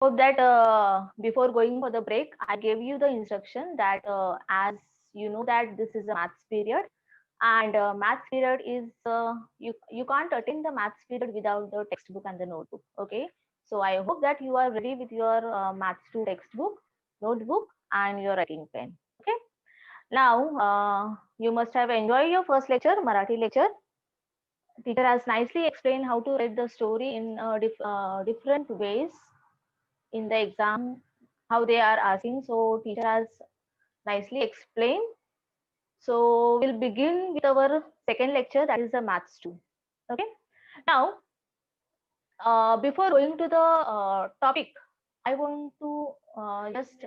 Hope that before going for the break, I gave you the instruction that as you know that this is a maths period, and maths period is you can't attend the maths period without the textbook and the notebook. Okay, so I hope that you are ready with your maths 2 textbook, notebook, and your writing pen. Okay, now you must have enjoyed your first lecture, Marathi lecture. Teacher has nicely explained how to write the story in different ways in the exam, how they are asking. So teacher has nicely explained. So we'll begin with our second lecture, that is the maths 2. Okay. Now, before going to the topic, I want to just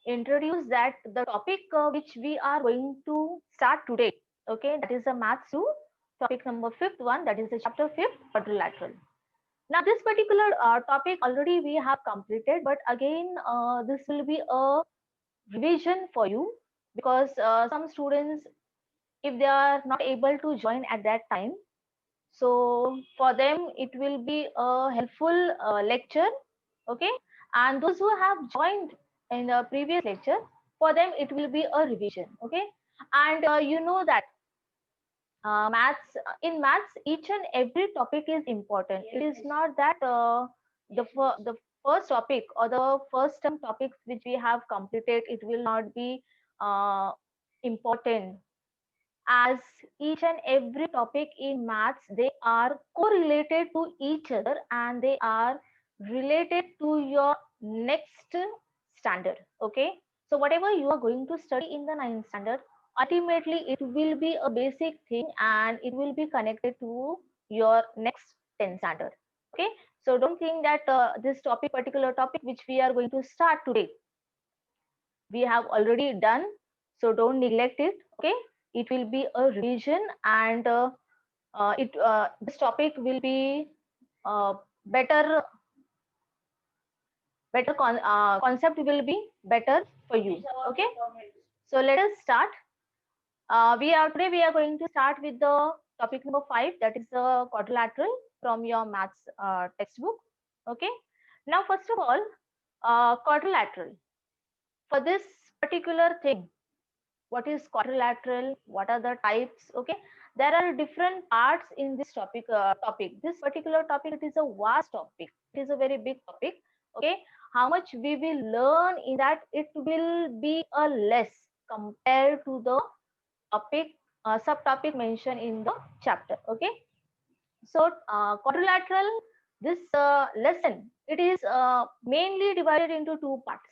introduce that the topic which we are going to start today. Okay, that is the maths 2, topic number fifth one, that is the chapter fifth, quadrilateral. Now, this particular topic already we have completed, but again, this will be a revision for you, because some students, if they are not able to join at that time, so for them it will be a helpful lecture. Okay, and those who have joined in the previous lecture, for them it will be a revision. Okay, and you know that maths, in maths each and every topic is important. It is not that the first topic or the first term topics which we have completed, it will not be uh, important, as each and every topic in maths, they are correlated to each other, and they are related to your next standard. Okay, so whatever you are going to study in the ninth standard, ultimately it will be a basic thing, and it will be connected to your next 10th standard. Okay, so don't think that this topic, particular topic which we are going to start today, we have already done, so don't neglect it. Okay, it will be a revision, and it this topic will be uh, better, concept will be better for you. Okay, so let us start. We are going to start with the topic number 5, that is the quadrilateral, from your maths textbook. Okay, now first of all, quadrilateral, for this particular thing, what is quadrilateral, what are the types. Okay, there are different parts in this topic. This particular topic, it is a vast topic, it is a very big topic. Okay, how much we will learn in that, it will be a less compared to the topic, subtopic mentioned in the chapter. Okay, so quadrilateral, this lesson, it is mainly divided into two parts.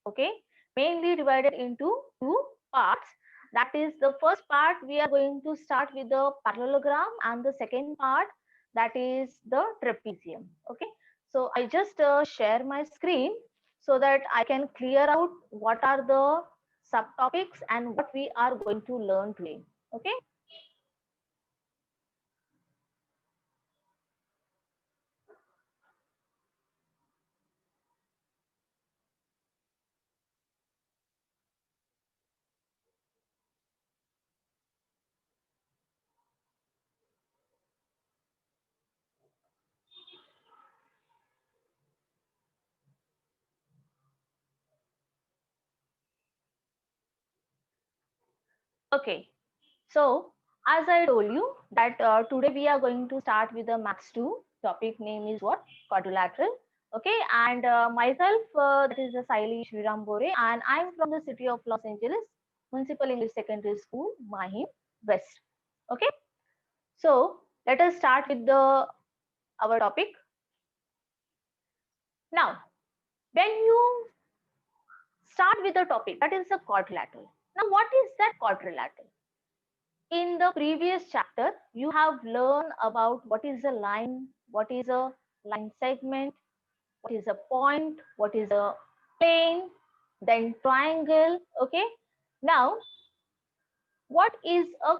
Okay, mainly divided into two parts. That is, the first part we are going to start with the parallelogram, and the second part, that is the trapezium. Okay, so I just share my screen so that I can clear out what are the subtopics and what we are going to learn today. Okay. Okay, so as I told you that today we are going to start with the maths 2. Topic name is what? Quadrilateral. Okay, and myself, that is the Saili Shriram Bore, and I'm from the city of Los Angeles, Municipal English Secondary School, Mahim West. Okay, so let us start with the our topic. Now, when you start with the topic, that is the quadrilateral. Now, what is that quadrilateral? In the previous chapter, you have learned about what is a line, what is a line segment, what is a point, what is a plane, then triangle. Okay. Now, what is a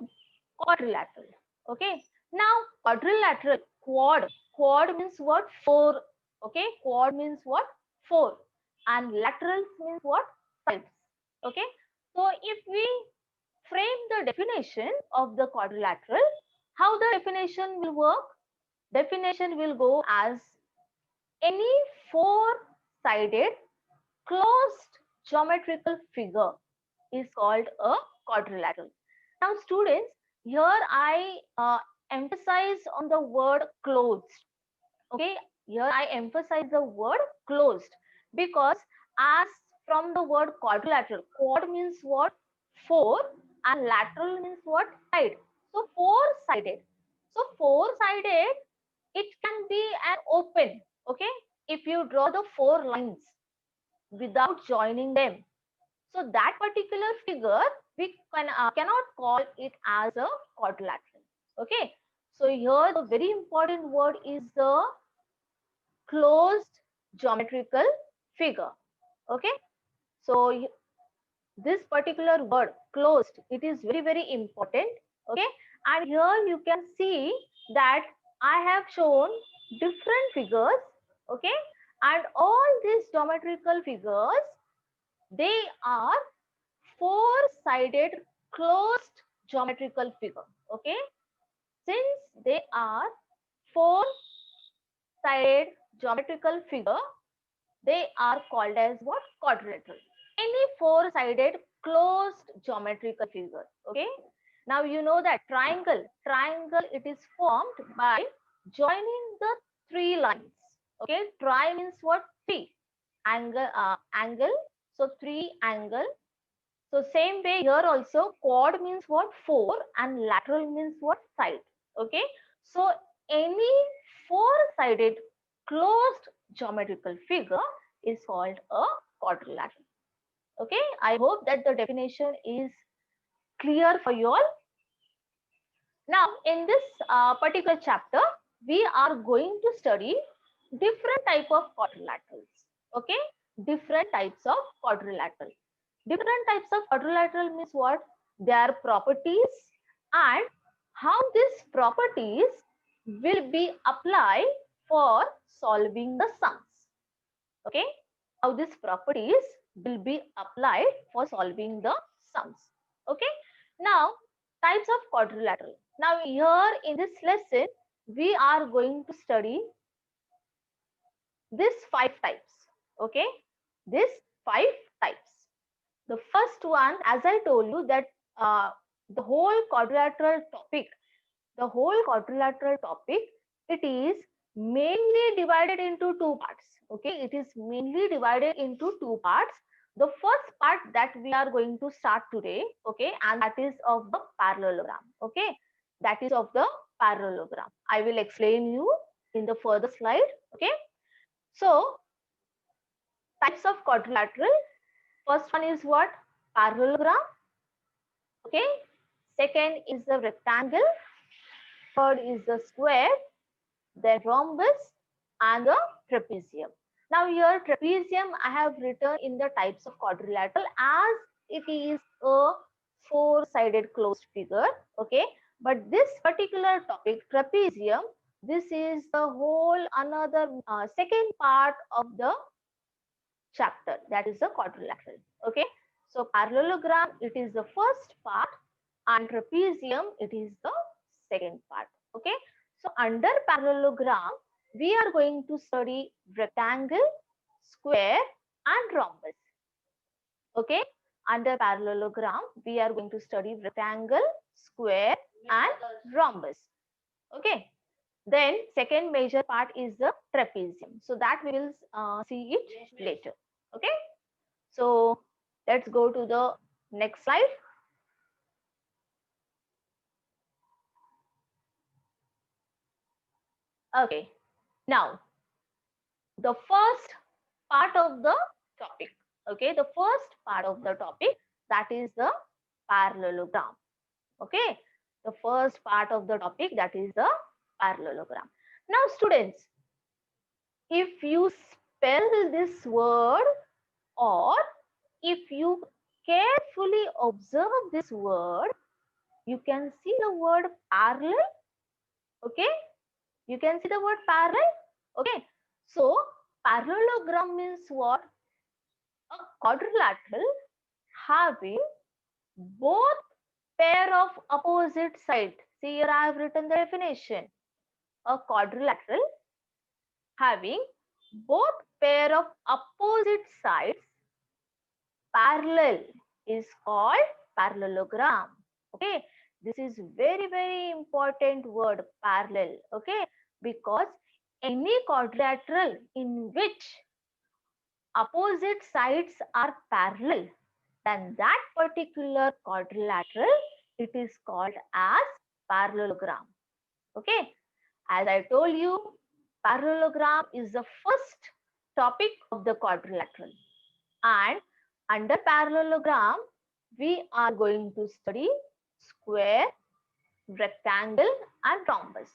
quadrilateral? Okay. Now, quadrilateral, quad means what? Four. Okay. Quad means what? Four. And laterals means what? Sides. Okay. So, if we frame the definition of the quadrilateral, how the definition will work? Definition will go as any four sided closed geometrical figure is called a quadrilateral. Now students, here I emphasize on the word closed. Okay, here I emphasize the word closed because as from the word quadrilateral, quad means what? Four, and lateral means what? Side. So four-sided. So four-sided, it can be an open. Okay, if you draw the four lines without joining them, so that particular figure we cannot call it as a quadrilateral. Okay, so here the very important word is the closed geometrical figure. Okay, so this particular word closed, it is very important. Okay, and here you can see that I have shown different figures. Okay, and all these geometrical figures, they are four-sided closed geometrical figure. Okay, since they are four-sided geometrical figure, they are called as what? Quadrilateral. Any four-sided closed geometrical figure. Okay. Now you know that triangle. Triangle, it is formed by joining the three lines. Okay. Tri means what? Three. Angle. So three angle. So same way here also, quad means what? Four, and lateral means what? Side. Okay. So any four-sided closed geometrical figure is called a quadrilateral. Okay. I hope that the definition is clear for you all. Now in this particular chapter, we are going to study different type of quadrilaterals. Okay. Different types of quadrilateral. Different types of quadrilateral means what? Their properties and how these properties will be applied for solving the sums. Okay, how these properties will be applied for solving the sums. Okay, now types of quadrilateral. Now here in this lesson, we are going to study these five types. Okay, these five types. The first one, as I told you, that the whole quadrilateral topic, it is mainly divided into two parts. Okay, it is mainly divided into two parts. The first part that we are going to start today, okay, and that is of the parallelogram. Okay, that is of the parallelogram. I will explain you in the further slide. Okay, so types of quadrilateral. First one is what? Parallelogram. Okay. Second is the rectangle. Third is the square, then rhombus, and the trapezium. Now here trapezium I have written in the types of quadrilateral as it is a four-sided closed figure. Okay. But this particular topic, trapezium, this is the whole another second part of the chapter, that is the quadrilateral. Okay, so parallelogram, it is the first part, and trapezium, it is the second part. Okay, so under parallelogram we are going to study rectangle, square, and rhombus. Okay, under parallelogram we are going to study rectangle, square, and rhombus. Okay, then second major part is the trapezium. So that we will see it later. Okay. So let's go to the next slide. Okay. Now the first part of the topic. Okay. The first part of the topic, that is the parallelogram. Okay. The first part of the topic, that is the parallelogram. Now students, if you spell this word, or if you carefully observe this word, you can see the word parallel. Okay, you can see the word parallel. Okay, so parallelogram means what? A quadrilateral having both pair of opposite sides. See, here I have written the definition. A quadrilateral having both pair of opposite sides parallel is called parallelogram. Okay, this is very important word, parallel. Okay, because any quadrilateral in which opposite sides are parallel, then that particular quadrilateral, it is called as parallelogram. Okay, as I told you, parallelogram is the first topic of the quadrilateral, and under parallelogram we are going to study square, rectangle and rhombus.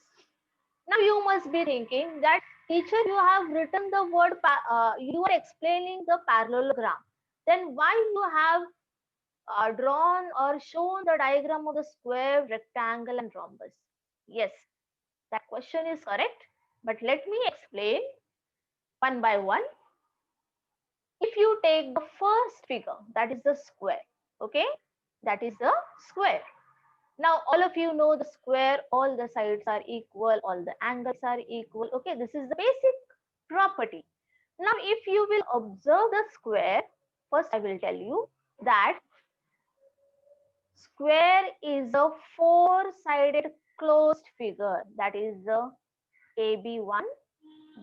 Now you must be thinking that teacher, you have written the word, you are explaining the parallelogram. Then why you have drawn or shown the diagram of the square, rectangle and rhombus? Yes, that question is correct. But let me explain one by one. If you take the first figure, that is the square. Okay, that is the square. Now, all of you know the square, all the sides are equal, all the angles are equal. Okay, this is the basic property. Now, if you will observe the square, first I will tell you that square is a four-sided closed figure. That is the AB1,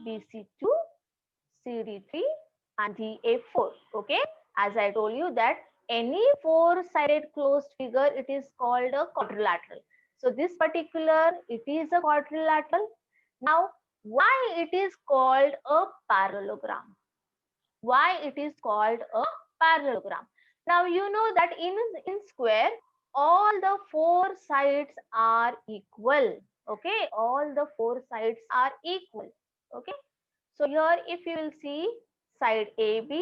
BC2, CD3 and DA4. Okay, as I told you that any four-sided closed figure, it is called a quadrilateral. So this particular, it is a quadrilateral. Now, why it is called a parallelogram? Why it is called a parallelogram? Now you know that in square, all the four sides are equal. Okay, all the four sides are equal. Okay, so here if you will see, side AB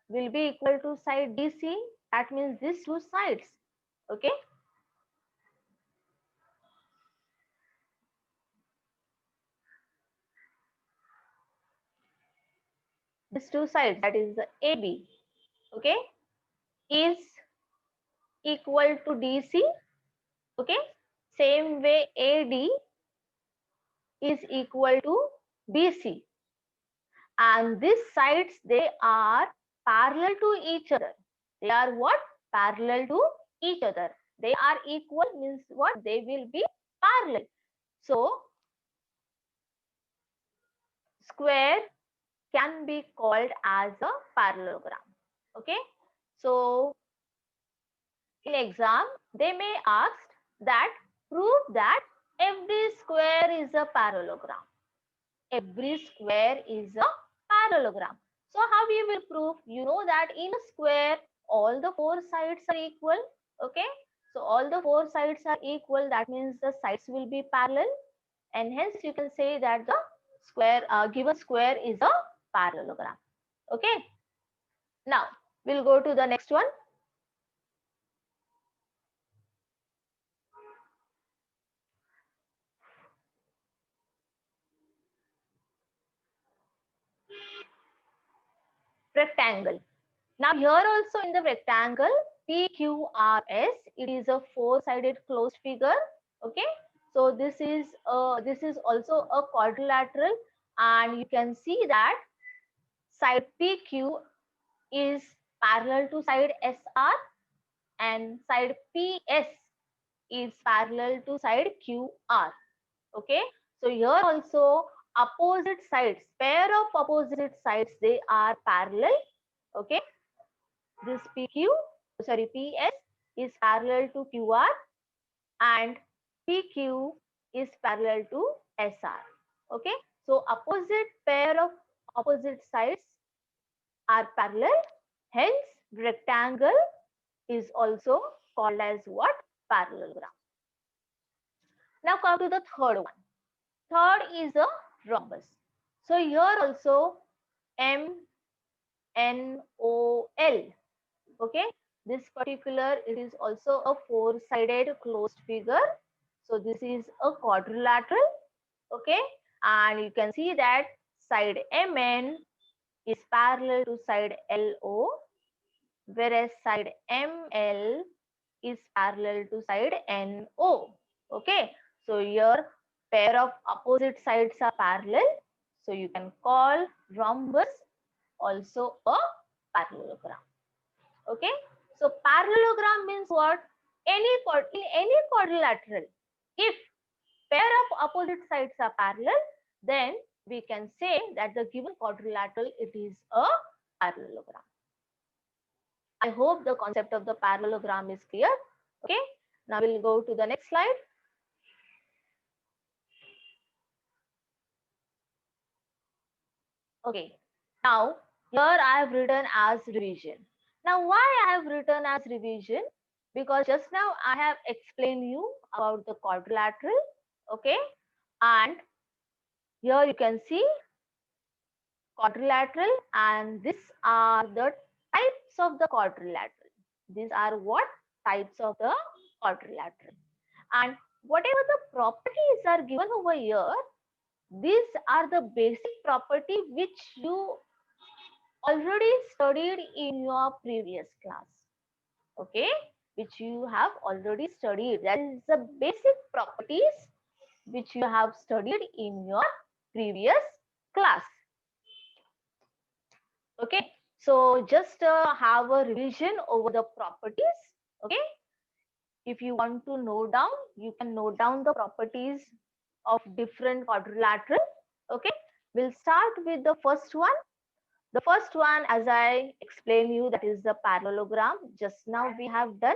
will be equal to side DC. That means these two sides. Okay. These two sides, that is the AB, okay, is equal to DC. Okay. Same way AD is equal to BC. And these sides, they are parallel to each other. They are what? Parallel to each other. They are equal means what? They will be parallel. So square can be called as a parallelogram. Okay. So in exam, they may ask that prove that every square is a parallelogram. Every square is a parallelogram. So how we will prove? You know that in a square, all the four sides are equal. Okay. So all the four sides are equal. That means the sides will be parallel. And hence you can say that the square, given square is a parallelogram. Okay. Now we'll go to the next one. Rectangle. Now here also in the rectangle PQRS, it is a four-sided closed figure. Okay. So this is also a quadrilateral, and you can see that side PQ is parallel to side SR and side PS is parallel to side QR. Okay. So here also opposite sides, pair of opposite sides, they are parallel. Okay. This PS is parallel to QR and PQ is parallel to SR. Okay. So opposite pair of opposite sides are parallel. Hence, rectangle is also called as what? Parallelogram. Now come to the third one. Third is a rhombus. So here also MNOL. Okay. This particular, it is also a four-sided closed figure. So this is a quadrilateral. Okay. And you can see that side MN is parallel to side LO, whereas side ML is parallel to side NO. Okay. So here pair of opposite sides are parallel. So you can call rhombus also a parallelogram. Okay. So parallelogram means what? In any quadrilateral, if pair of opposite sides are parallel, then we can say that the given quadrilateral, it is a parallelogram. I hope the concept of the parallelogram is clear. Okay. Now we'll go to the next slide. Okay. Now here I have written as revision. Now why I have written as revision? Because just now I have explained you about the quadrilateral. Okay. And here you can see quadrilateral, and these are the types of the quadrilateral. These are what? Types of the quadrilateral. And whatever the properties are given over here, these are the basic property which you already studied in your previous class. Okay, which you have already studied. That is the basic properties which you have studied in your previous class. Okay, so just have a revision over the properties. Okay, if you want to note down, you can note down the properties of different quadrilateral. Okay, we'll start with the first one. The first one, as I explained you, that is the parallelogram. Just now we have done.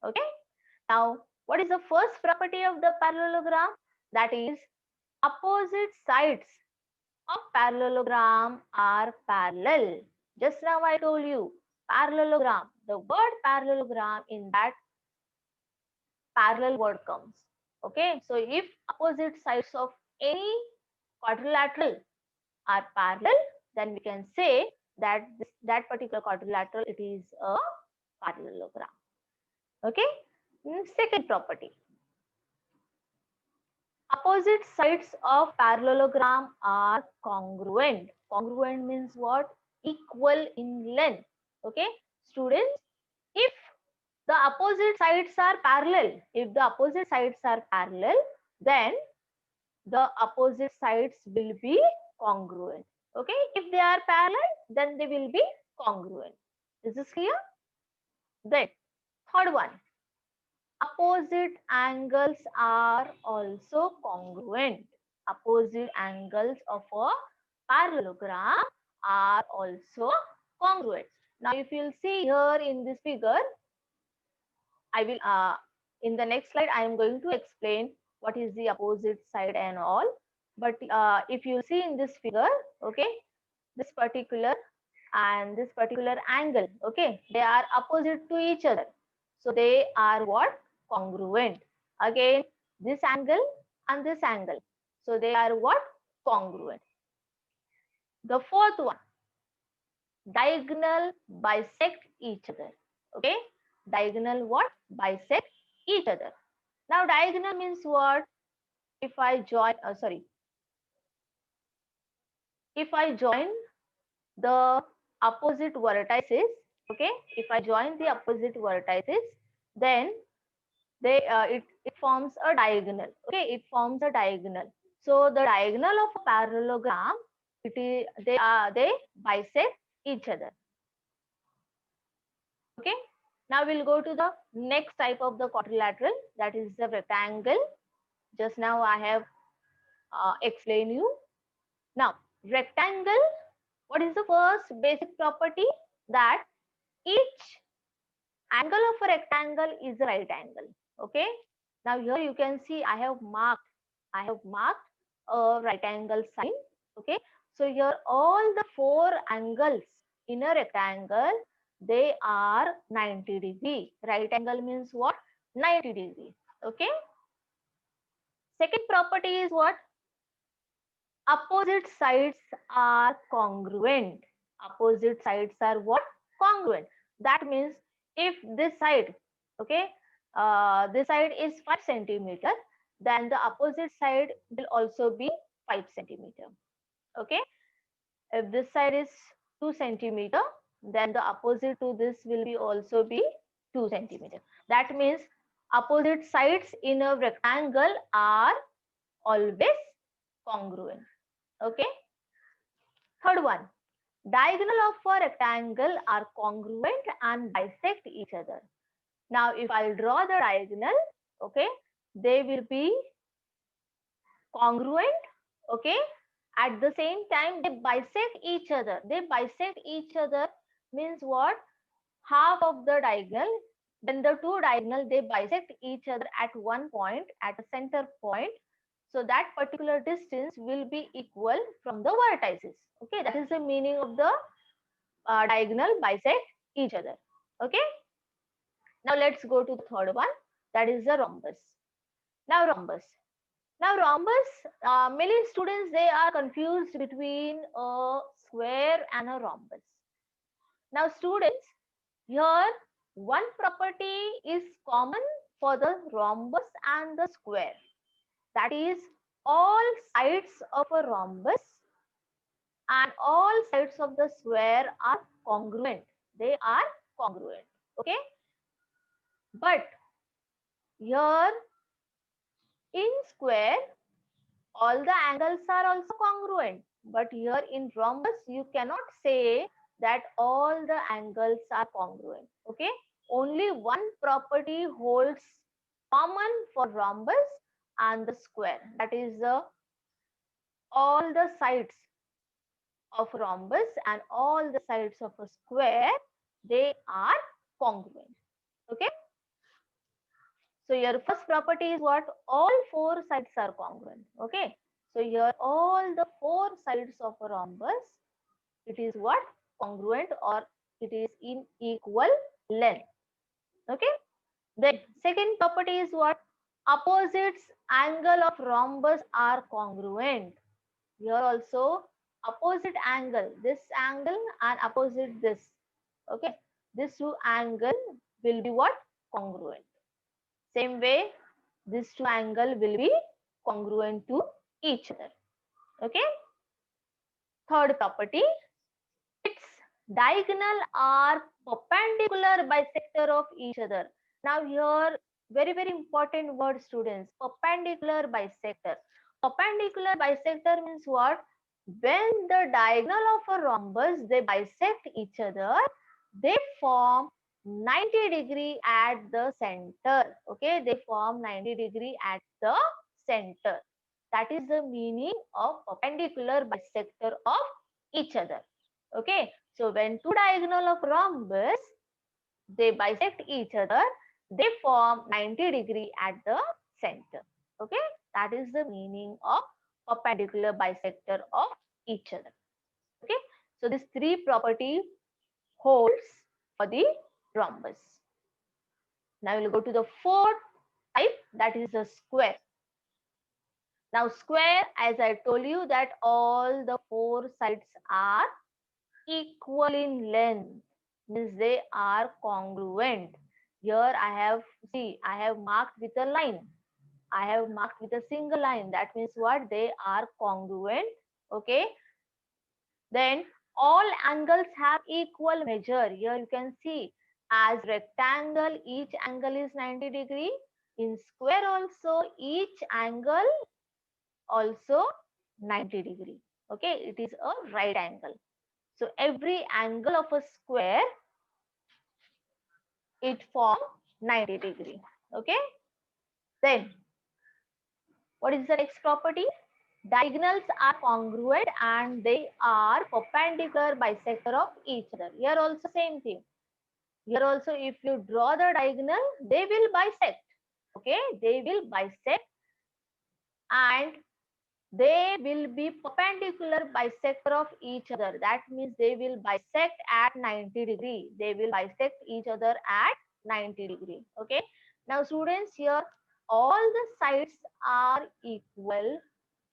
Okay, now what is the first property of the parallelogram? That is opposite sides of parallelogram are parallel. Just now I told you parallelogram. The word parallelogram, in that parallel word comes. Okay, so if opposite sides of any quadrilateral are parallel, then we can say that that particular quadrilateral, it is a parallelogram. Okay. Second property, opposite sides of parallelogram are congruent. Congruent means what? Equal in length. Okay, students, if the opposite sides are parallel, then the opposite sides will be congruent. Okay, if they are parallel, then they will be congruent. Is this clear? Then third one, opposite angles are also congruent. Opposite angles of a parallelogram are also congruent. Now if you'll see here in this figure, I will in the next slide I am going to explain what is the opposite side and all. But if you see in this figure, okay, this particular and this particular angle, okay, they are opposite to each other. So they are what? Congruent. Again, this angle and this angle. So they are what? Congruent. The fourth one, diagonal bisect each other. Okay, diagonal what? Bisect each other. Now diagonal means what? If I join, if I join the opposite vertices, okay, if I join the opposite vertices, then it forms a diagonal. Okay, it forms a diagonal. So the diagonal of a parallelogram, they bisect each other. Okay, now we'll go to the next type of the quadrilateral, that is the rectangle. Just now I have explained you. Now rectangle, what is the first basic property? That each angle of a rectangle is a right angle. Okay, now here you can see I have marked a right angle sign. Okay, so here all the four angles in a rectangle, they are 90 degree. Right angle means what? 90 degree. Okay, second property is what? Opposite sides are congruent. Opposite sides are what? Congruent. That means if this side, okay, this side is 5 centimeter, then the opposite side will also be 5 centimeter. Okay, if this side is 2 centimeter, then the opposite to this will be also be 2 centimeter. That means opposite sides in a rectangle are always congruent. Okay. Third one, diagonal of a rectangle are congruent and bisect each other. Now, if I'll draw the diagonal, okay, they will be congruent, okay. At the same time, they bisect each other. They bisect each other means what? Half of the diagonal, then the two diagonal, they bisect each other at one point, at a center point. So that particular distance will be equal from the vertices. Okay, that is the meaning of the diagonal bisect each other. Okay. Now let's go to the third one. That is the rhombus. Now rhombus. Now rhombus, many students, they are confused between a square and a rhombus. Now students, here one property is common for the rhombus and the square. That is, all sides of a rhombus and all sides of the square are congruent. They are congruent. Okay. But here in square, all the angles are also congruent. But here in rhombus, you cannot say that all the angles are congruent. Okay. Only one property holds common for rhombus and the square. That is all the sides of rhombus and all the sides of a square, they are congruent. Okay. So your first property is what? All four sides are congruent. Okay. So here all the four sides of a rhombus, it is what? Congruent, or it is in equal length. Okay. Then second property is what? Opposites angle of rhombus are congruent. Here also opposite angle, this angle and opposite this. Okay. This two angle will be what? Congruent. Same way, these two angle will be congruent to each other. Okay. Third property, its diagonal are perpendicular bisector of each other. Now here, very important word, students. Perpendicular bisector. Perpendicular bisector means what? When the diagonal of a rhombus, they bisect each other, they form 90-degree at the center. Okay, they form 90-degree at the center. That is the meaning of perpendicular bisector of each other. Okay, so when two diagonal of rhombus, they bisect each other, they form 90-degree at the center. Okay, that is the meaning of perpendicular bisector of each other. Okay, so this three property holds for the rhombus. Now we'll go to the fourth type, that is the square. Now square, as I told you, that all the four sides are equal in length, means they are congruent. Here I have marked with a line. I have marked with a single line. That means what? They are congruent. Okay. Then all angles have equal measure. Here you can see, as rectangle, each angle is 90-degree. In square also, each angle also 90-degree. Okay, it is a right angle. So every angle of a square, it forms 90-degree. Okay. Then what is the next property? Diagonals are congruent and they are perpendicular bisector of each other. Here also same thing. Here also, if you draw the diagonal, they will bisect. Okay, they will bisect and they will be perpendicular bisector of each other. That means they will bisect at 90-degree. They will bisect each other at 90-degree. Okay. Now students, here all the sides are equal.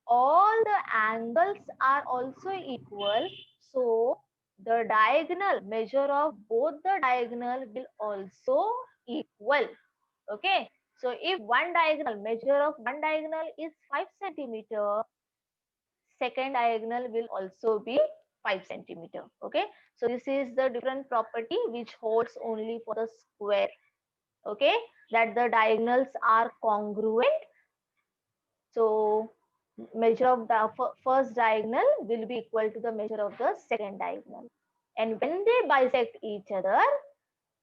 All the angles are also equal. So the diagonal measure of both the diagonal will also equal. Okay. So if one diagonal, measure of one diagonal is 5 centimeter, second diagonal will also be 5 centimeter. Okay. So this is the different property which holds only for the square. Okay. That the diagonals are congruent. So measure of the first diagonal will be equal to the measure of the second diagonal. And when they bisect each other,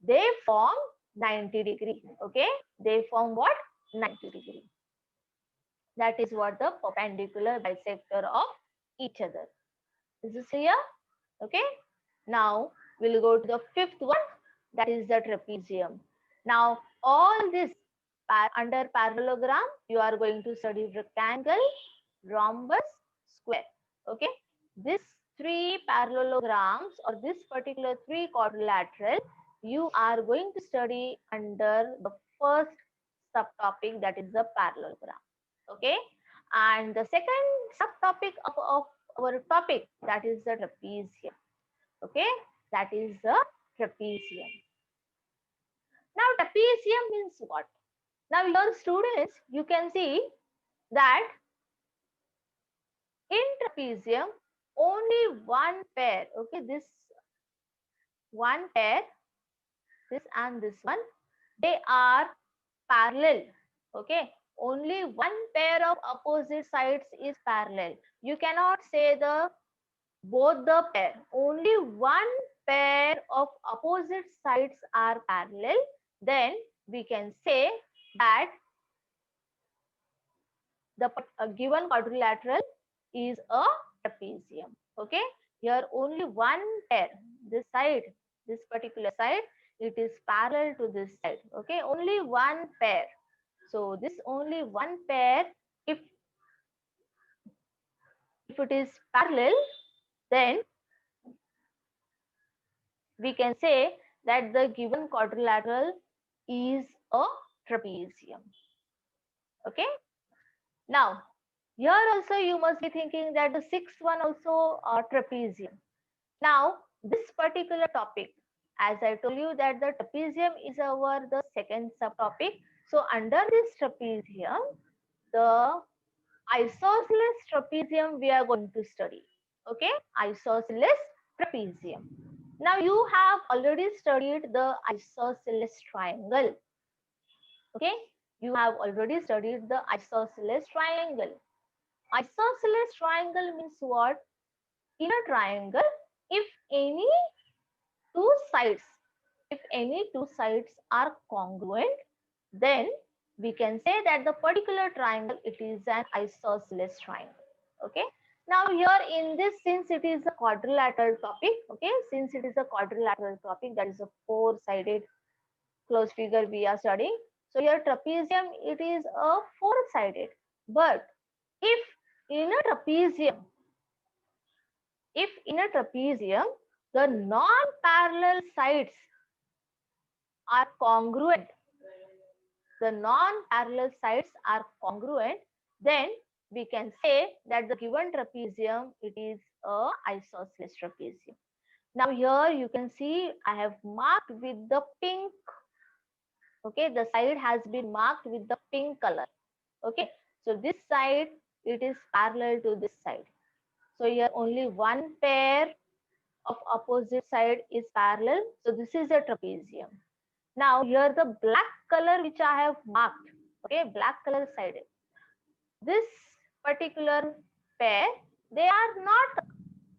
they form 90 degree. Okay, they form what? 90 degree. That is what the perpendicular bisector of each other. Is this clear? Okay. Now we'll go to the fifth one, that is the trapezium. Now all this under parallelogram, you are going to study rectangle, rhombus, square. Okay. This three parallelograms or this particular three quadrilateral, you are going to study under the first subtopic, that is the parallelogram. Okay. And the second subtopic of our topic, that is the trapezium. Okay, that is the trapezium. Now trapezium means what? Now your students, you can see that in trapezium only one pair, okay, this one pair, this and this one, they are parallel. Okay, only one pair of opposite sides is parallel. You cannot say the both the pair, only one pair of opposite sides are parallel, then we can say that the given quadrilateral is a trapezium. Okay, here only one pair, this side, this particular side, it is parallel to this side. Okay, only one pair. So this only one pair, if it is parallel, then we can say that the given quadrilateral is a trapezium. Okay. Now, here also you must be thinking that the sixth one also a trapezium. Now, this particular topic, as I told you that the trapezium is our the second subtopic. So, under this trapezium, the isosceles trapezium we are going to study. Okay, isosceles trapezium. Now you have already studied the isosceles triangle. Okay, you have already studied the isosceles triangle. Isosceles triangle means what? In a triangle, if any two sides, if any two sides are congruent, then we can say that the particular triangle, it is an isosceles triangle. Okay. Now here in this, since it is a quadrilateral topic, okay, since it is a quadrilateral topic, that is a four-sided closed figure we are studying. So here trapezium, it is a four-sided. But if in a trapezium, the non-parallel sides are congruent, the non-parallel sides are congruent, then we can say that the given trapezium, it is a isosceles trapezium. Now here you can see I have marked with the pink. Okay, the side has been marked with the pink color. Okay, so this side, it is parallel to this side. So here only one pair of opposite side is parallel. So this is a trapezium. Now here the black color which I have marked, okay, black color side, this particular pair, they are not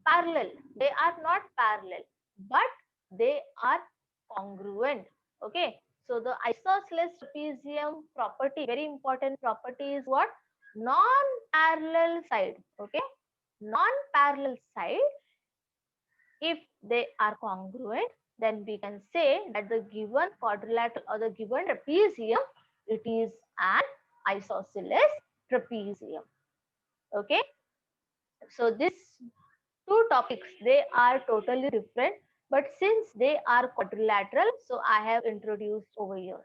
parallel, but they are congruent. Okay, so the isosceles trapezium property, very important property, is what? Non-parallel side. Okay, non-parallel side, if they are congruent, then we can say that the given quadrilateral or the given trapezium, it is an isosceles trapezium. Okay, so these two topics, they are totally different, but since they are quadrilateral, so I have introduced over here.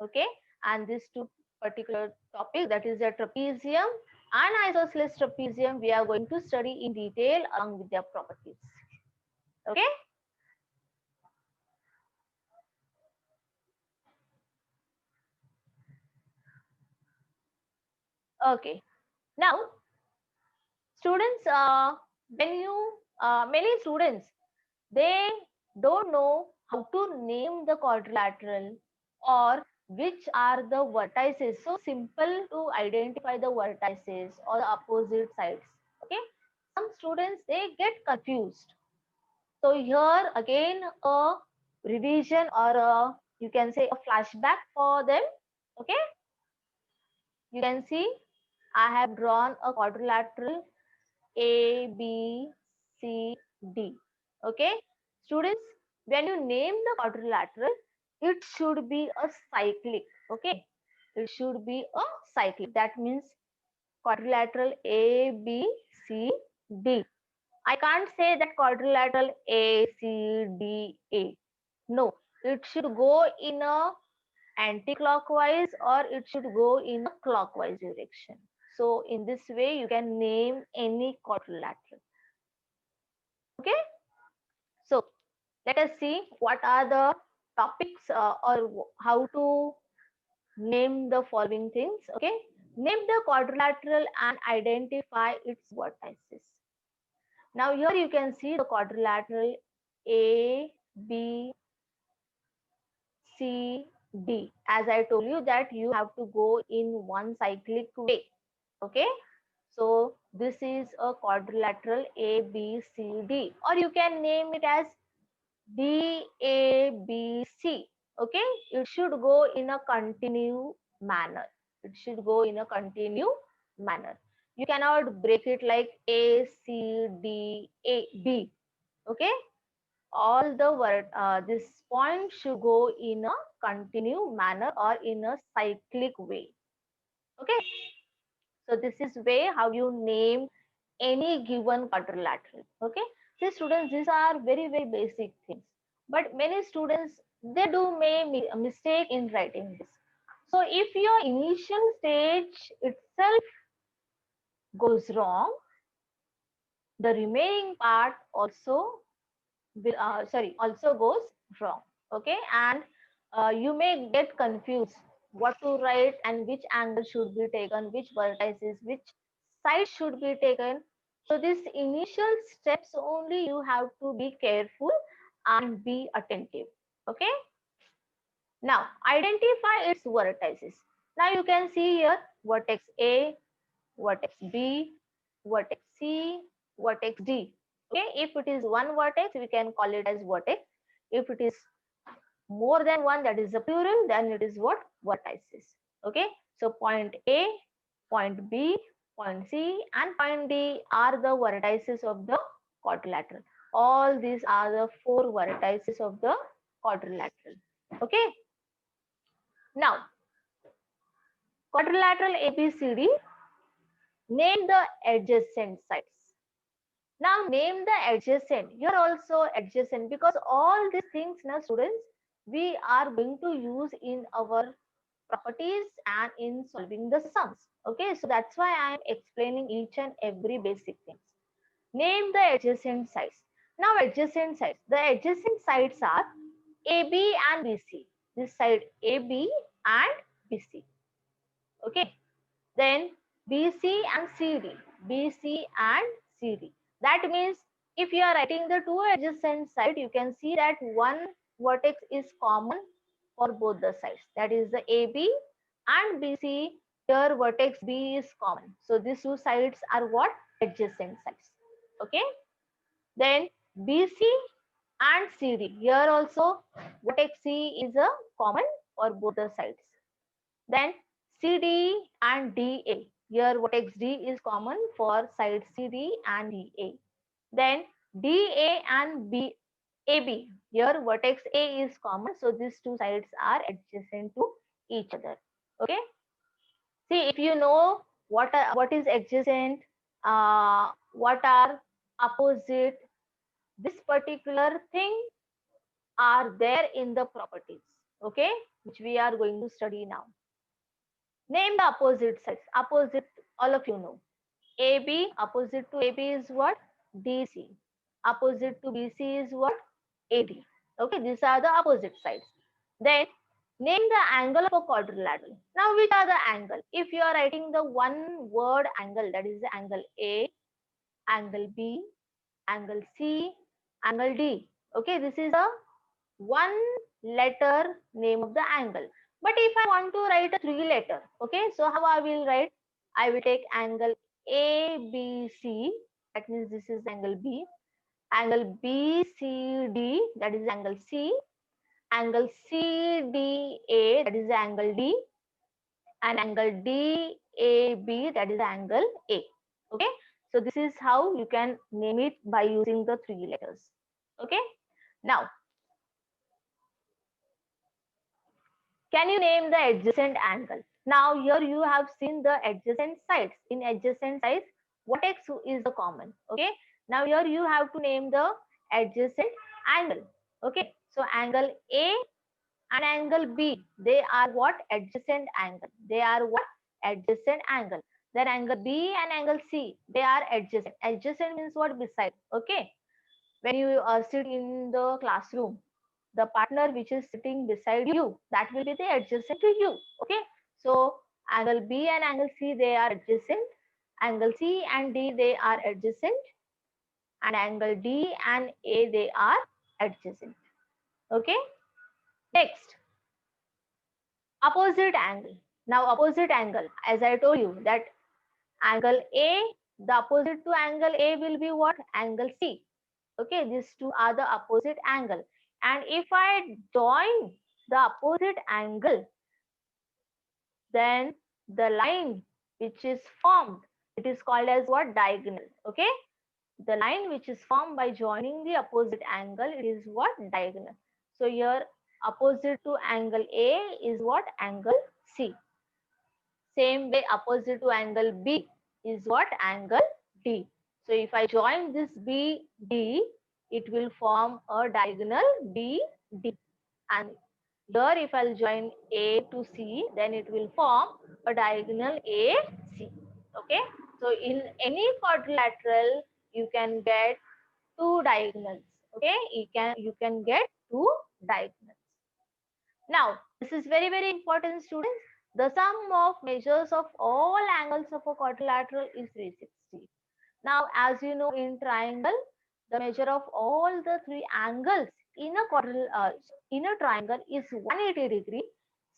Okay, and these two particular topic, that is the trapezium and isosceles trapezium, we are going to study in detail along with their properties. Okay. Okay. Now, students, when you many students, they don't know how to name the quadrilateral, or which are the vertices. So simple to identify the vertices or the opposite sides. Okay, some students they get confused. So here again a revision or a, you can say a flashback for them. Okay, you can see I have drawn a quadrilateral A, B, C, D. Okay, students, when you name the quadrilateral, it should be a cyclic. Okay, it should be a cyclic. That means quadrilateral A, B, C, D. I can't say that quadrilateral A, C, D, A. No, it should go in a anti-clockwise or it should go in a clockwise direction. So in this way, you can name any quadrilateral. Okay, so let us see what are the topics or how to name the following things. Okay, name the quadrilateral and identify its vertices. Now here you can see the quadrilateral A, B, C, D. As I told you that you have to go in one cyclic way. Okay, so this is a quadrilateral A, B, C, D, or you can name it as D, A, B, C. Okay, it should go in a continue manner. It should go in a continue manner. You cannot break it like A, C, D, A, B. Okay, all the word this point should go in a continue manner or in a cyclic way. Okay, so this is way how you name any given quadrilateral. Okay, see students, these are very very basic things, but many students they do make a mistake in writing this. So if your initial stage itself goes wrong, the remaining part also also goes wrong. Okay, and you may get confused what to write and which angle should be taken, which vertices, which side should be taken. So this initial steps only you have to be careful and be attentive. Okay, now identify its vertices. Now you can see here vertex A, vertex B, vertex C, vertex D. Okay, if it is one vertex, we can call it as vertex. If it is more than one, that is a plural, then it is what? Vertices. Okay, so point A, point B, point C, and point D are the vertices of the quadrilateral. All these are the four vertices of the quadrilateral. Okay, now quadrilateral ABCD, name the adjacent sides. Now name the adjacent. Here also adjacent, because all these things now students we are going to use in our properties and in solving the sums. Okay, so that's why I am explaining each and every basic things. Name the adjacent sides. Now adjacent sides. The adjacent sides are AB and BC. This side AB and BC. Okay. Then BC and CD. BC and CD. That means if you are writing the two adjacent side, you can see that one vertex is common for both the sides. That is the AB and BC. Here vertex B is common. So these two sides are what? Adjacent sides. Okay. Then BC and CD. Here also vertex C is a common for both the sides. Then CD and DA. Here vertex D is common for side CD and DA. Then DA and AB. Here vertex A is common. So these two sides are adjacent to each other. Okay. See, if you know what is adjacent, what are opposite, this particular thing are there in the properties. Okay, which we are going to study now. Name the opposite sides. Opposite, all of you know. AB, opposite to AB is what? DC. Opposite to BC is what? AD. Okay, these are the opposite sides. Then name the angle of a quadrilateral. Now, which are the angle? If you are writing the one word angle, that is the angle A, angle B, angle C, angle D. Okay, this is a one letter name of the angle. But if I want to write a three letter, okay, so how I will write? I will take angle ABC, that means this is angle B, angle BCD, that is angle C, angle CDA, that is angle D, and angle DAB, that is angle A. Okay, so this is how you can name it by using the three letters. Okay, now can you name the adjacent angle? Now here you have seen the adjacent sides. In adjacent sides, what x is the common? Okay. Now here you have to name the adjacent angle. Okay. So angle A and angle B, they are what? Adjacent angle. They are what? Adjacent angle. Then angle B and angle C, they are adjacent. Adjacent means what? Beside. Okay. When you sit in the classroom, the partner which is sitting beside you, that will be the adjacent to you. Okay, so angle B and angle C, they are adjacent, angle C and D, they are adjacent, and angle D and A, they are adjacent. Okay, next, opposite angle. Now opposite angle, as I told you that angle A, the opposite to angle A will be what? Angle C. Okay, these two are the opposite angle, and if I join the opposite angle, then the line which is formed, it is called as what? Diagonal. Okay, the line which is formed by joining the opposite angle, it is what? Diagonal. So here opposite to angle A is what? Angle C. Same way opposite to angle B is what? Angle D. So if I join this B D, it will form a diagonal B D. And here if I'll join A to C, then it will form a diagonal A C. Okay. So in any quadrilateral, you can get two diagonals. Okay. You can get two diagonals. Now, this is very, very important, students. The sum of measures of all angles of a quadrilateral is 360. Now, as you know, in triangle, the measure of all the three angles in a triangle is 180 degree.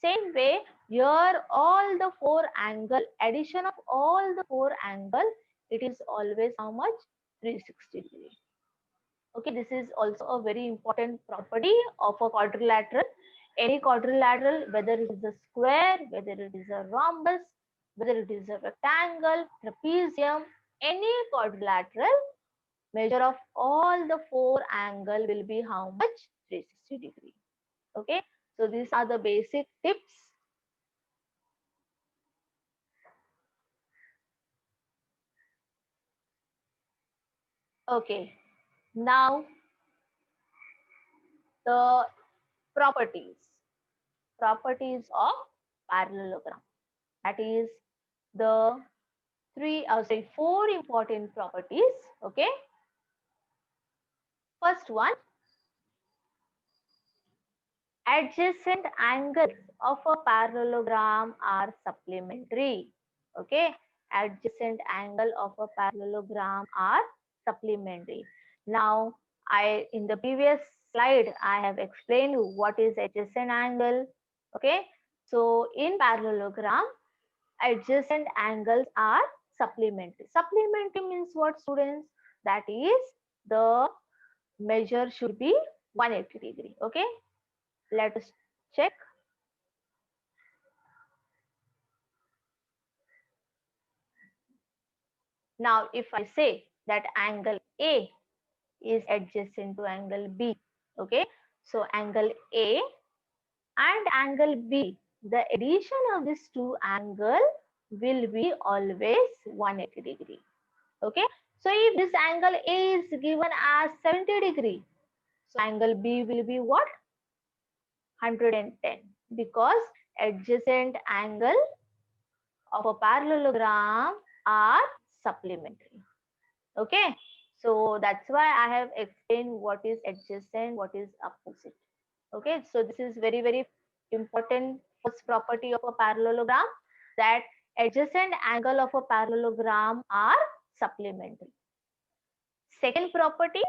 Same way, here all the four angle, addition of all the four angle, it is always how much? 360 degree. Okay, this is also a very important property of a quadrilateral. Any quadrilateral, whether it is a square, whether it is a rhombus, whether it is a rectangle, trapezium, any quadrilateral, measure of all the four angle will be how much? 360 degree. Okay, so these are the basic tips. Okay, now the properties. Properties of parallelogram. That is the four important properties. Okay, first one, adjacent angles of a parallelogram are supplementary. Okay, adjacent angle of a parallelogram are supplementary. Now, I in the previous slide I have explained what is adjacent angle. Okay, so in parallelogram, adjacent angles are supplementary. Supplementary means what, students? That is, the measure should be 180 degree. Okay, let us check. Now if I say that angle A is adjacent to angle B, okay, so angle A and angle B, the addition of these two angle will be always 180 degree. Okay, so if this angle A is given as 70 degree, so angle B will be what? 110, because adjacent angle of a parallelogram are supplementary. Okay, so that's why I have explained what is adjacent, what is opposite. Okay, so this is very, very important first property of a parallelogram, that adjacent angle of a parallelogram are supplementary. Second property,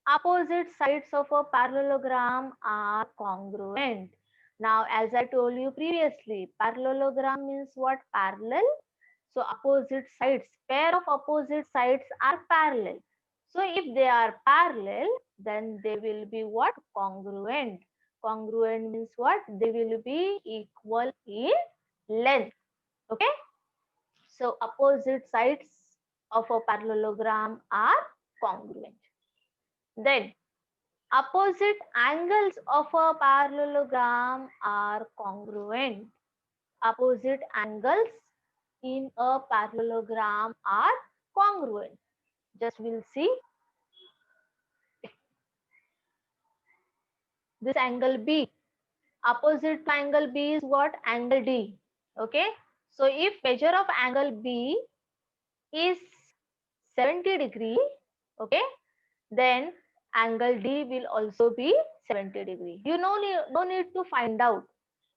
opposite sides of a parallelogram are congruent. Now, as I told you previously, parallelogram means what? Parallel. So opposite sides, pair of opposite sides are parallel. So if they are parallel, then they will be what? Congruent. Congruent means what? They will be equal in length. Okay. So opposite sides of a parallelogram are congruent. Then opposite angles of a parallelogram are congruent. Opposite angles in a parallelogram are congruent. Just we'll see this angle B. Opposite to angle B is what? Angle D. Okay. So if measure of angle B is 70 degree, okay, then angle D will also be 70 degree. You no need to find out.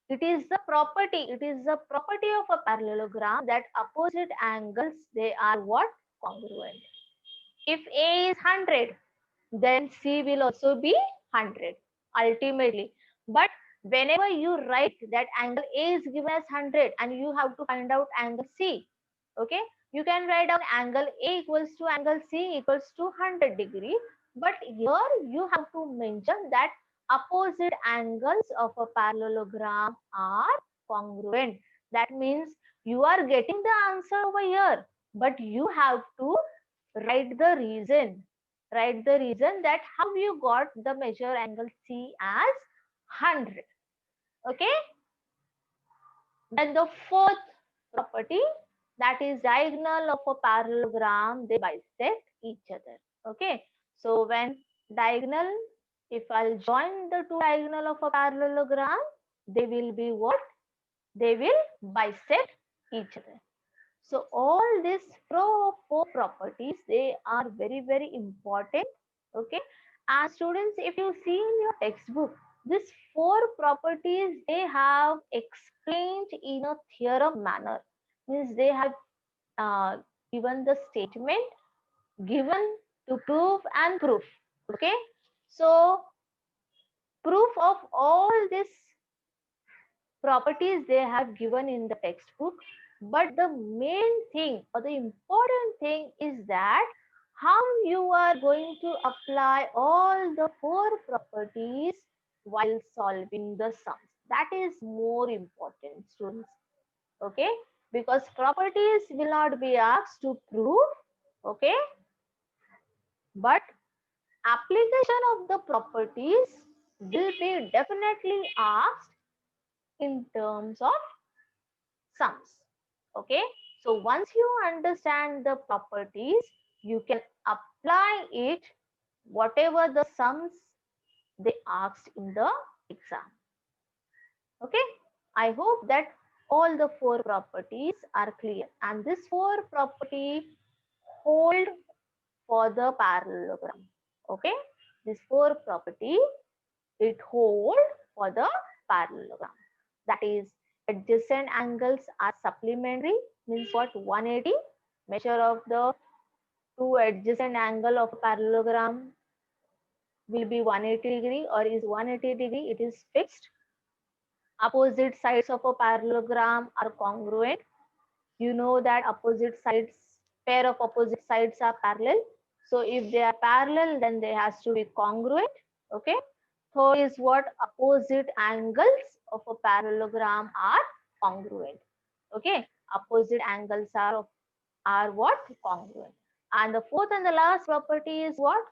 It is the property of a parallelogram that opposite angles, they are what? Congruent. If A is 100, then C will also be 100 ultimately. But whenever you write that angle A is given as 100 and you have to find out angle C, okay, you can write down angle A equals to angle C equals to 100 degree. But here you have to mention that opposite angles of a parallelogram are congruent. That means you are getting the answer over here, but you have to write the reason. Write the reason that how you got the measure angle C as 100. Okay. Then the fourth property, that is diagonal of a parallelogram, they bisect each other. Okay. So when diagonal, if I'll join the two diagonal of a parallelogram, they will be what? They will bisect each other. So all these four properties, they are very important. Okay. And students, if you see in your textbook, these four properties, they have explained in a theorem manner. Means they have uh, given the statement, given to prove and proof. Okay. So proof of all these properties they have given in the textbook, but the main thing or the important thing is that how you are going to apply all the four properties while solving the sums. That is more important, students. Okay, because properties will not be asked to prove, okay, but application of the properties will be definitely asked in terms of sums. Okay, so once you understand the properties, you can apply it whatever the sums they asked in the exam. Okay, I hope that all the four properties are clear, and this four property hold for the parallelogram. Okay, this four property, it hold for the parallelogram. That is, adjacent angles are supplementary, means what? 180. Measure of the two adjacent angle of a parallelogram will be 180 degree or is 180 degree. It is fixed. Opposite sides of a parallelogram are congruent. You know that opposite sides, pair of opposite sides are parallel. So if they are parallel, then they has to be congruent. Okay. Third is what? Opposite angles of a parallelogram are congruent. Okay. Opposite angles are what? Congruent. And the fourth and the last property is what?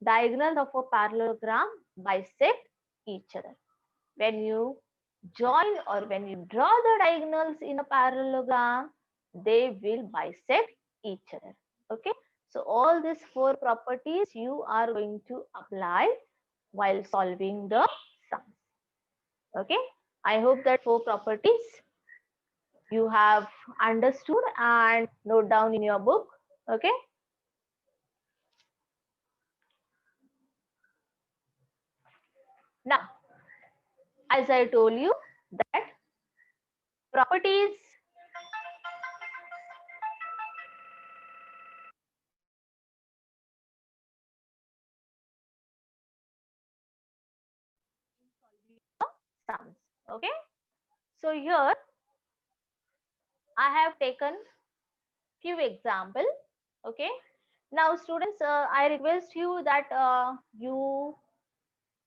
Diagonals of a parallelogram bisect each other. When you join or when you draw the diagonals in a parallelogram, they will bisect each other. Okay. So all these four properties you are going to apply while solving the sums. Okay. I hope that four properties you have understood and note down in your book. Okay. Now, as I told you that properties sums. Okay, so here I have taken few example. Okay, now students, I request you that you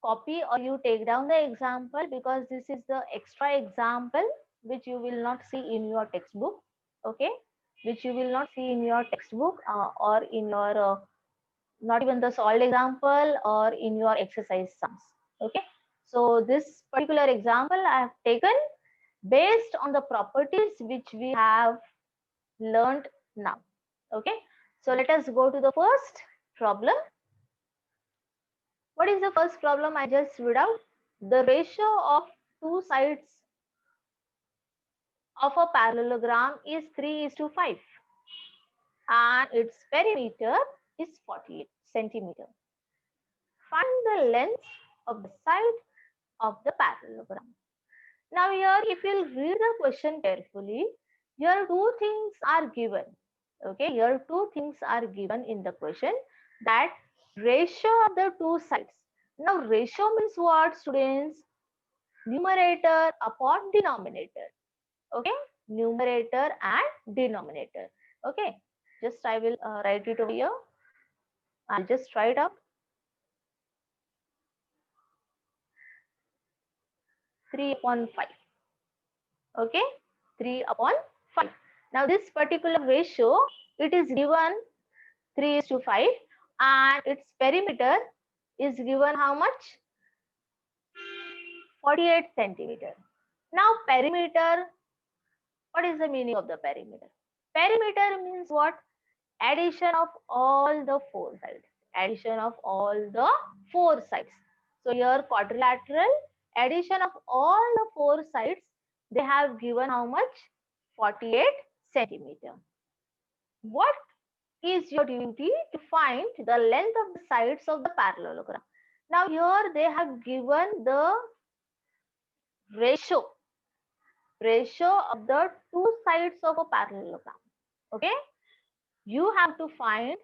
copy or you take down the example, because this is the extra example which you will not see in your textbook. Okay, which you will not see in your textbook, or in your not even the solved example or in your exercise sums. Okay, so this particular example I have taken based on the properties which we have learned now. Okay, so let us go to the first problem. What is the first problem? I just read out. The ratio of two sides of a parallelogram is 3 is to 5, and its perimeter is 48 centimeter. Find the length of the side of the parallelogram. Now here, if you read the question carefully, here two things are given. Okay, here two things are given in the question, that ratio of the two sides. Now ratio means what, students? Numerator upon denominator. Okay, numerator and denominator. Okay, just I will write it over here. I'll just write up 3 upon 5. Okay, 3 upon 5. Now this particular ratio, it is given 3 is to 5, and its perimeter is given how much? 48 centimeter. Now perimeter, what is the meaning of the perimeter? Perimeter means what? Addition of all the four sides. Addition of all the four sides. So here quadrilateral, addition of all the four sides, they have given how much? 48 centimeter. What is your duty? To find the length of the sides of the parallelogram. Now here they have given the ratio of the two sides of a parallelogram. Okay, you have to find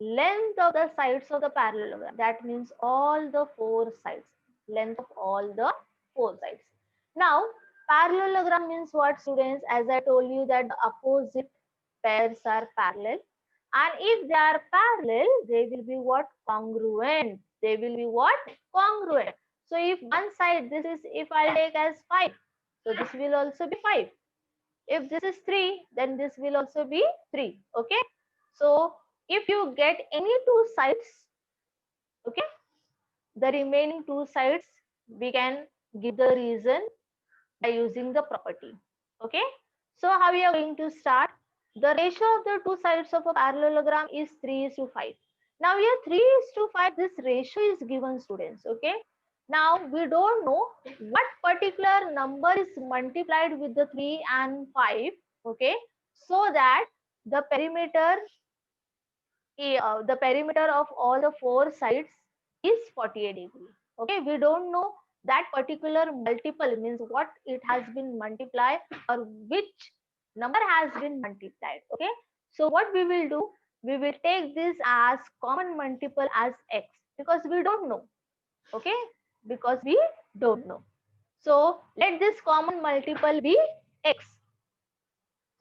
length of the sides of the parallelogram. That means all the four sides. Length of all the four sides. Now parallelogram means what, students? As I told you that the opposite pairs are parallel, and if they are parallel, they will be what? Congruent. They will be what? Congruent. So if one side, this is, if I'll take as 5, so this will also be 5. If this is 3, then this will also be 3. Okay, so if you get any two sides, okay, the remaining two sides, we can give the reason by using the property. Okay, so how we are going to start? The ratio of the two sides of a parallelogram is 3 is to 5. Now here 3 is to 5, this ratio is given, students. Okay, now we don't know what particular number is multiplied with the 3 and 5. Okay, so that the perimeter, the perimeter of all the four sides is 48 degrees. Okay, we don't know that particular multiple means what it has been multiplied, or which number has been multiplied. Okay, so what we will do, we will take this as common multiple as x, because we don't know. Okay, because we don't know. So let this common multiple be x.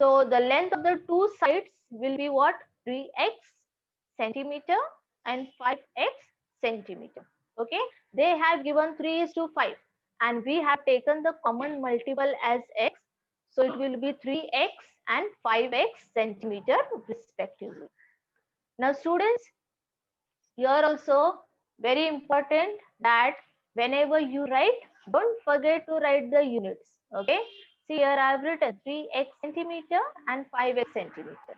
So the length of the two sides will be what? 3x centimeter and 5x centimeter. Okay, they have given 3 is to 5, and we have taken the common multiple as x. So it will be 3x and 5x centimeter respectively. Now students, here also very important that whenever you write, don't forget to write the units. Okay, see here I have written 3x centimeter and 5x centimeter.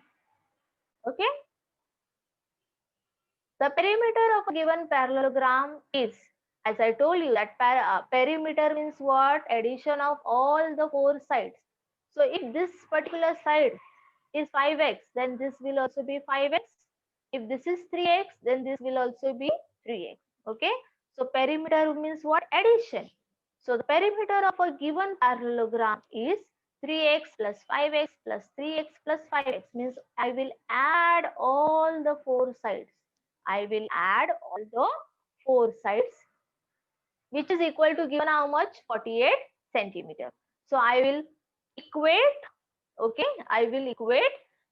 Okay, the perimeter of a given parallelogram is, as I told you, that perimeter means what? Addition of all the four sides. So if this particular side is 5x, then this will also be 5x. If this is 3x, then this will also be 3x. Okay, so perimeter means what? Addition. So the perimeter of a given parallelogram is 3x plus 5x plus 3x plus 5x, means I will add all the four sides. I will add all the four sides, which is equal to given how much? 48 centimeter. So I will equate, okay, I will equate.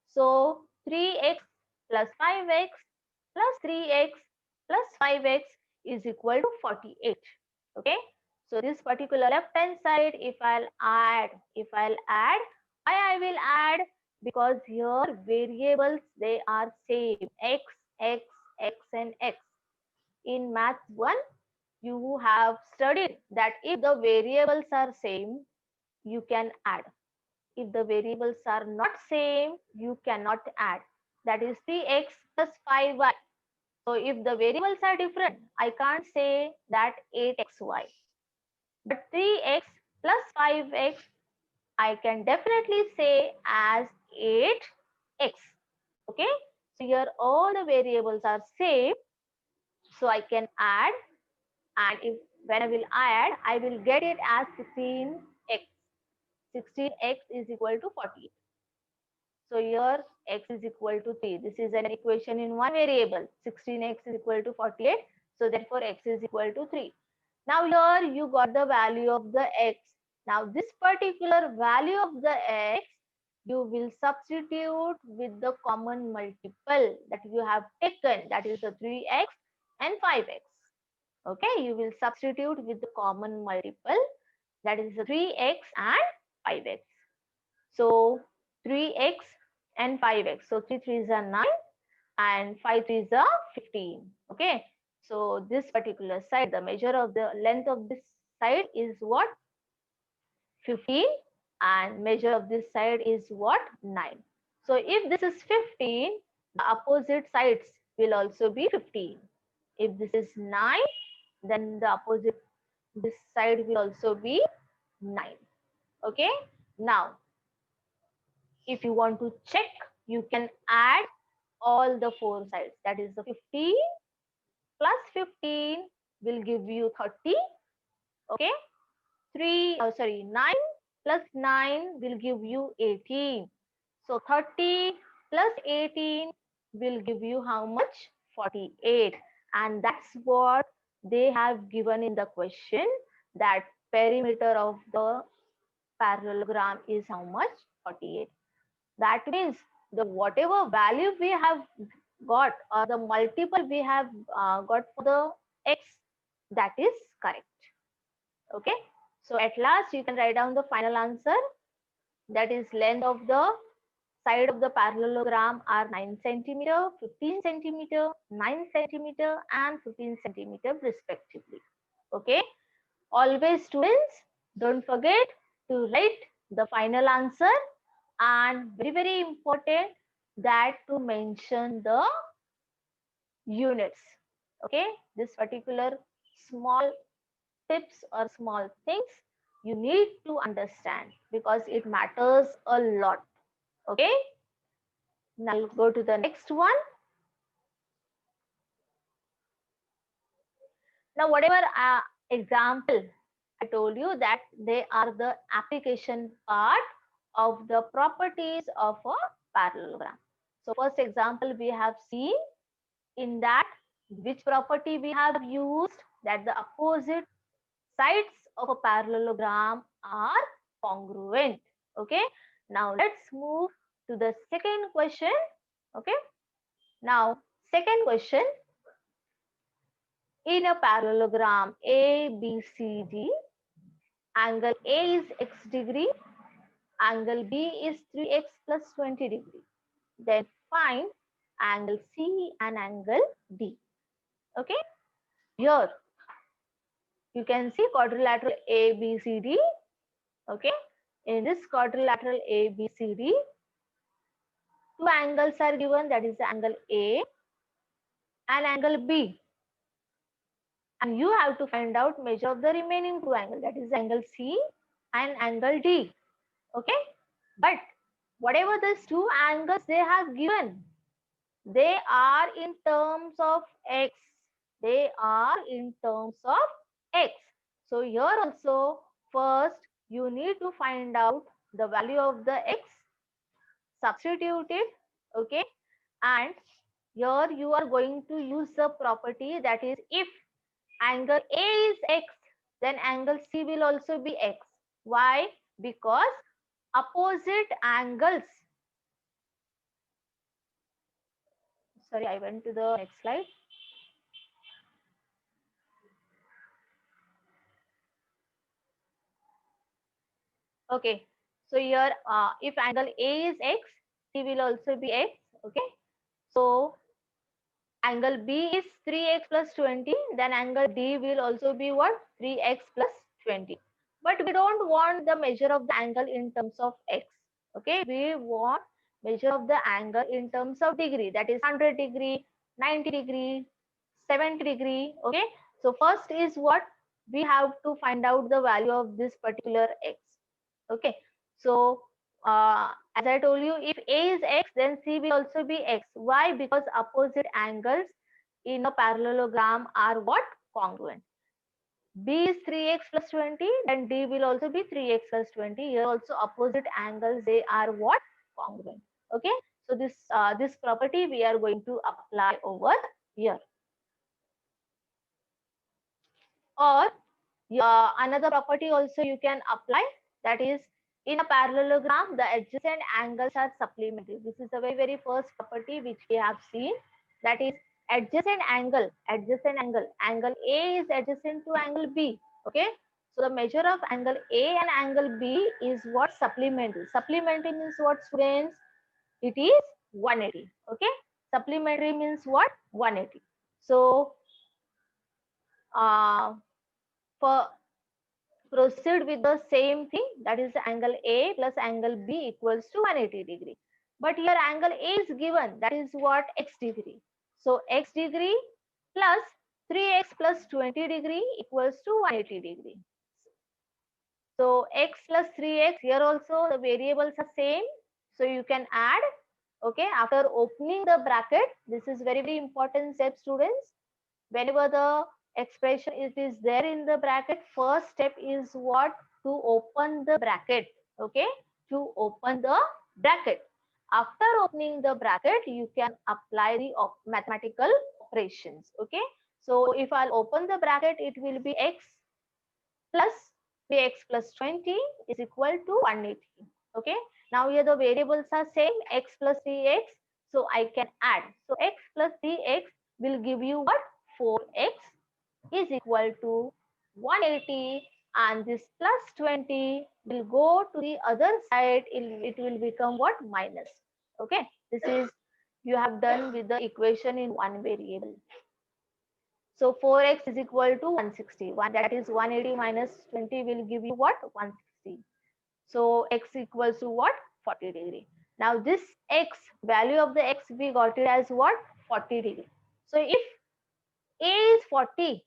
So 3x plus 5x plus 3x plus 5x is equal to 48. Okay, so this particular left hand side, if I'll add, why I will add, because here variables, they are same, x, x, x and x. In maths 1, you have studied that if the variables are same, you can add. If the variables are not same, you cannot add. That is 3x plus 5y. So if the variables are different, I can't say that 8xy. But 3x plus 5x, I can definitely say as 8x. Okay. So here all the variables are same. So I can add, and if when I will add, I will get it as 16x. 16x is equal to 40. So here x is equal to 3. This is an equation in one variable. 16x is equal to 48. So therefore x is equal to 3. Now here you got the value of the x. Now this particular value of the x, you will substitute with the common multiple that you have taken, that is the 3x and 5x. Okay, you will substitute with the common multiple, that is the 3x and 5x. So 3x and 5x. So 3 3s are 9 and 5 3s are 15. Okay. So this particular side, the measure of the length of this side is what? 15, and measure of this side is what? 9. So if this is 15, the opposite sides will also be 15. If this is 9, then the opposite, this side will also be 9. Okay. Now, if you want to check, you can add all the four sides. That is the 15 plus 15 will give you 30. Okay. 9 plus 9 will give you 18. So 30 plus 18 will give you how much? 48. And that's what they have given in the question, that perimeter of the parallelogram is how much? 48. That means the whatever value we have got, or the multiple we have got for the x, that is correct. Okay. So at last you can write down the final answer, that is length of the side of the parallelogram are 9 centimeter, 15 centimeter, 9 centimeter and 15 centimeter respectively. Okay. Always students, don't forget to write the final answer, and very very important that to mention the units. Okay, this particular small tips or small things you need to understand because it matters a lot. Okay, now go to the next one. Now whatever example I told you, that they are the application part of the properties of a parallelogram. So first example we have seen, in that which property we have used, that the opposite sides of a parallelogram are congruent. Okay. Now let's move to the second question. Okay. Now second question, in a parallelogram ABCD, angle A is x degree, angle B is 3x plus 20 degree. Then find angle C and angle D. Okay. Here you can see quadrilateral ABCD. Okay. In this quadrilateral ABCD, two angles are given, that is the angle A and angle B. And you have to find out measure of the remaining two angles, that is angle C and angle D. Okay. But whatever these two angles they have given, they are in terms of x. They are in terms of x. So here also, first you need to find out the value of the x, substitute it. Okay. And here you are going to use the property, that is if angle A is x, then angle C will also be x. Why? Because opposite angles. Sorry, I went to the next slide. Okay. So here, if angle A is x, C will also be x. Okay. So angle B is 3x plus 20, then angle D will also be what? 3x plus 20. But we don't want the measure of the angle in terms of x. Okay, we want measure of the angle in terms of degree, that is 100 degree, 90 degree, 70 degree. Okay, so first is what? We have to find out the value of this particular x. Okay, so as I told you, if A is x, then C will also be x. Why? Because opposite angles in a parallelogram are what? Congruent. B is 3x plus 20, then D will also be 3x plus 20. Here also opposite angles, they are what? Congruent. Okay. So this property we are going to apply over here. Or another property also you can apply, that is, in a parallelogram the adjacent angles are supplementary. This is the very first property which we have seen, that is angle A is adjacent to angle B. Okay, so the measure of angle A and angle B is what? Supplementary. Supplementary means what, students? It is 180. Okay, supplementary means what? 180. So for proceed with the same thing, that is angle A plus angle B equals to 180 degree. But here angle A is given, that is what? X degree. So x degree plus 3x plus 20 degree equals to 180 degree. So x plus 3x, here also the variables are same, so you can add. Okay, after opening the bracket, this is very important step, students. Whenever the expression is there in the bracket, first step is what? To open the bracket. Okay, to open the bracket. After opening the bracket, you can apply the mathematical operations. Okay, so if I'll open the bracket, it will be x plus 3x plus 20 is equal to 180. Okay, now here the variables are same, x plus 3x, so I can add. So x plus 3x will give you what? 4x is equal to 180, and this plus 20 will go to the other side, it will become what? Minus. Okay, this is you have done with the equation in one variable. So 4x is equal to 160. That is 180 minus 20 will give you what? 160. So x equals to what? 40 degree. Now this x, value of the x, we got it as what? 40 degree. So if A is 40,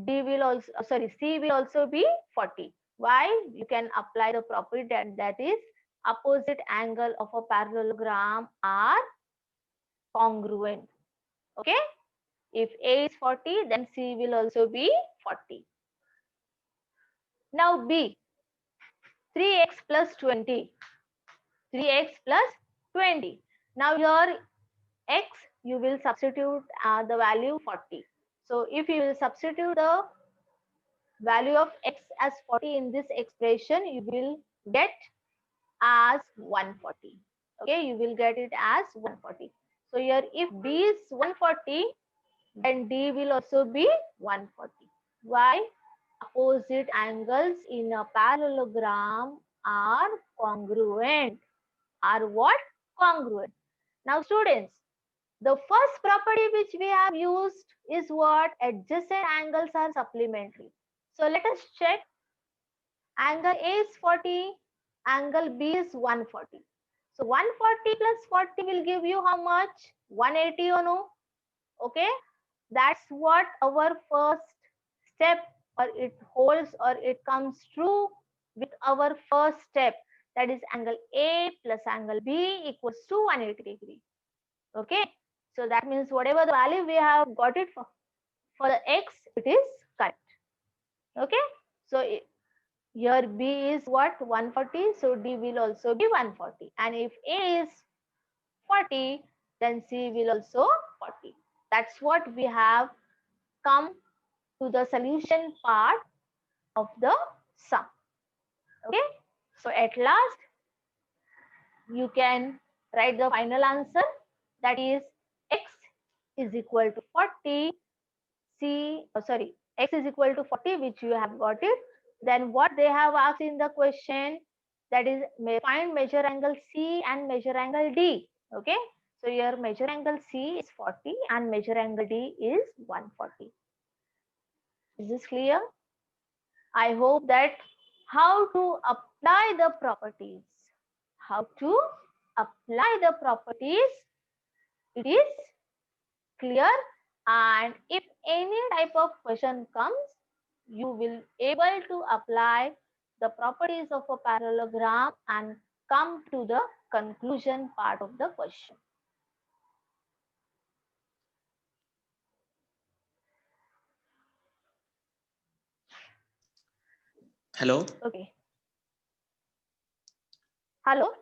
D will also, sorry, C will also be 40. Why? You can apply the property that is opposite angle of a parallelogram are congruent. Okay? If A is 40, then C will also be 40. Now B, 3x plus 20. 3x plus 20. Now here x, you will substitute the value 40. So if you will substitute the value of x as 40 in this expression, you will get as 140. Okay, you will get it as 140. So here if B is 140, then D will also be 140. Why? Opposite angles in a parallelogram are congruent. Are what? Congruent. Now students, the first property which we have used is what? Adjacent angles are supplementary. So let us check. Angle A is 40, angle B is 140. So 140 plus 40 will give you how much? 180 or no? Okay, that's what our first step, or it holds, or it comes true with our first step, that is angle A plus angle B equals to 180 degree. Okay, so that means whatever the value we have got it for the x, it is correct. Okay, so here B is what? 140, so D will also be 140, and if A is 40, then C will also 40. That's what we have come to the solution part of the sum. Okay, so at last you can write the final answer, that is x is equal to 40, x is equal to 40, which you have got it. Then what they have asked in the question, that is find measure angle C and measure angle D. Okay, so your measure angle C is 40 and measure angle D is 140. Is this clear? I hope that how to apply the properties. How to apply the properties, it is clear. And if any type of question comes, you will able to apply the properties of a parallelogram and come to the conclusion part of the question. Hello. Okay. Hello.